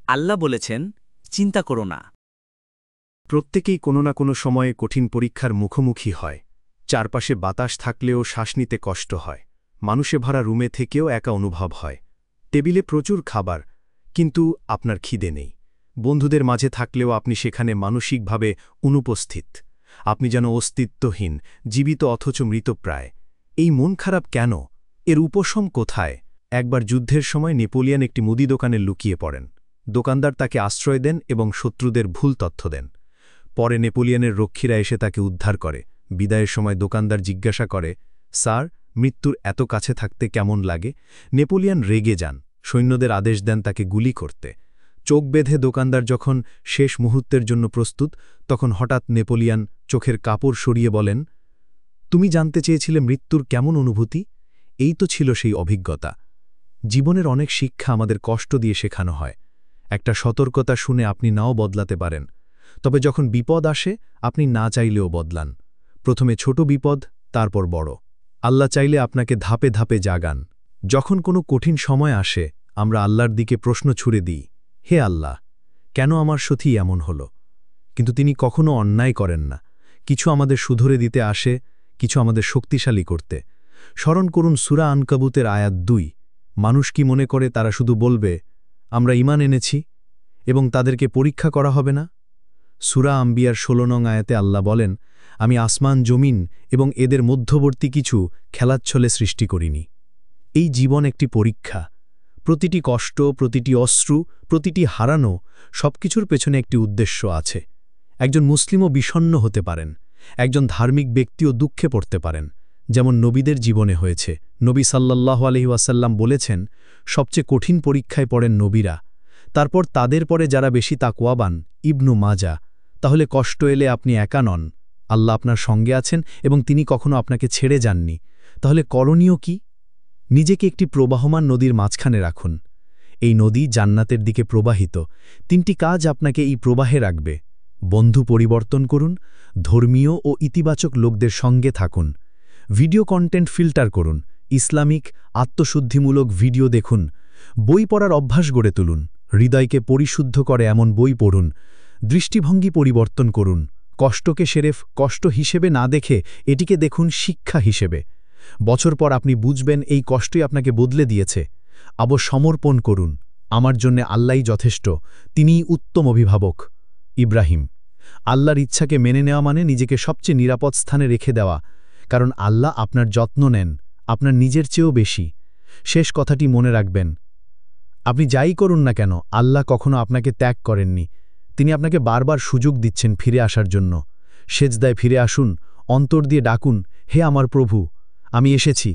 আল্লাহ বলেছেন, চিন্তা করো না। প্রত্যেকেই কোনো না কোনো সময়ে কঠিন পরীক্ষার মুখোমুখি হয়। চারপাশে বাতাস থাকলেও শ্বাস নিতে কষ্ট হয়। মানুষে ভরা রুমে থেকেও একা অনুভব হয়। টেবিলে প্রচুর খাবার, কিন্তু আপনার খিদে নেই। বন্ধুদের মাঝে থাকলেও আপনি সেখানে মানসিকভাবে অনুপস্থিত। আপনি যেন অস্তিত্বহীন, জীবিত অথচ মৃতপ্রায়। এই মন খারাপ কেন? এর উপশম কোথায়? একবার যুদ্ধের সময় নেপোলিয়ন একটি মুদি দোকানে লুকিয়ে পড়েন। দোকানদার তাকে আশ্রয় দেন এবং শত্রুদের ভুল তথ্য দেন। পরে নেপোলিয়নের রক্ষীরা এসে তাকে উদ্ধার করে। বিদায়ের সময় দোকানদার জিজ্ঞাসা করে, স্যার, মৃত্যুর এত কাছে থাকতে কেমন লাগে? নেপোলিয়ন রেগে যান, সৈন্যদের আদেশ দেন তাকে গুলি করতে। চোখ বেঁধে দোকানদার যখন শেষ মুহূর্তের জন্য প্রস্তুত, তখন হঠাৎ নেপোলিয়ন চোখের কাপড় সরিয়ে বলেন, তুমি জানতে চেয়েছিলে মৃত্যুর কেমন অনুভূতি? এই তো ছিল সেই অভিজ্ঞতা। জীবনের অনেক শিক্ষা আমাদের কষ্ট দিয়ে শেখানো হয়। একটা সতর্কতা শুনে আপনি নাও বদলাতে পারেন, তবে যখন বিপদ আসে আপনি না চাইলেও বদলান। প্রথমে ছোট বিপদ, তারপর বড়। আল্লাহ চাইলে আপনাকে ধাপে ধাপে জাগান। যখন কোনো কঠিন সময় আসে আমরা আল্লাহর দিকে প্রশ্ন ছুড়ে দিই, হে আল্লাহ, কেন আমার সাথে এমন হল? কিন্তু তিনি কখনো অন্যায় করেন না। কিছু আমাদের শুধরে দিতে আসে, কিছু আমাদের শক্তিশালী করতে। স্মরণ করুন সূরা আনকাবুতের আয়াত 2। মানুষ কি মনে করে তারা শুধু বলবে, আমরা ঈমান এনেছি, এবং তাদেরকে পরীক্ষা করা হবে না? সূরা আম্বিয়ার 16 নং আয়াতে আল্লাহ বলেন, আমি আসমান, জমিন এবং এদের মধ্যবর্তী কিছু খেলাচ্ছলে সৃষ্টি করিনি। এই জীবন একটি পরীক্ষা। প্রতিটি কষ্ট, প্রতিটি অশ্রু, প্রতিটি হারানো, সবকিছুর পেছনে একটি উদ্দেশ্য আছে। একজন মুসলিমও বিষণ্ণ হতে পারেন, একজন ধার্মিক ব্যক্তিও দুঃখে পড়তে পারেন, যেমন নবীদের জীবনে হয়েছে। নবী সাল্লাল্লাহু আলাইহি ওয়াসাল্লাম বলেছেন, সবচেয়ে কঠিন পরীক্ষায় পড়েন নবীরা, তারপর তাদের পরে যারা বেশি তাকওয়াবান। ইবনু মাজা। তাহলে কষ্ট এলে আপনি একা নন, আল্লাহ আপনার সঙ্গে আছেন এবং তিনি কখনো আপনাকে ছেড়ে যাননি। তাহলে করণীয় কি? নিজেকে একটি প্রবাহমান নদীর মাঝখানে রাখুন। এই নদী জান্নাতের দিকে প্রবাহিত। 3টি কাজ আপনাকে এই প্রবাহে রাখবে। বন্ধু পরিবর্তন করুন, ধর্মীয় ও ইতিবাচক লোকদের সঙ্গে থাকুন, ভিডিও কন্টেন্ট ফিল্টার করুন, ইসলামিক আত্মশুদ্ধিমূলক ভিডিও দেখুন, বই পড়ার অভ্যাস গড়ে তুলুন, হৃদয়কে পরিশুদ্ধ করে এমন বই পড়ুন, দৃষ্টিভঙ্গি পরিবর্তন করুন। কষ্টকে সেরেফ কষ্ট হিসেবে না দেখে এটিকে দেখুন শিক্ষা হিসেবে। বছর পর আপনি বুঝবেন এই কষ্টই আপনাকে বদলে দিয়েছে। সমর্পণ করুন, আমার জন্যে আল্লাহই যথেষ্ট, তিনিই উত্তম অভিভাবক। ইব্রাহিম। আল্লাহর ইচ্ছাকে মেনে নেওয়া মানে নিজেকে সবচেয়ে নিরাপদ স্থানে রেখে দেওয়া, কারণ আল্লাহ আপনার যত্ন নেন আপনার নিজের চেয়েও বেশি। শেষ কথাটি মনে রাখবেন, আপনি যাই করুন না কেন, আল্লাহ কখনো আপনাকে ত্যাগ করেননি। তিনি আপনাকে বারবার সুযোগ দিচ্ছেন ফিরে আসার জন্য। সেজদায় ফিরে আসুন, অন্তর দিয়ে ডাকুন, হে আমার প্রভু, আমি এসেছি।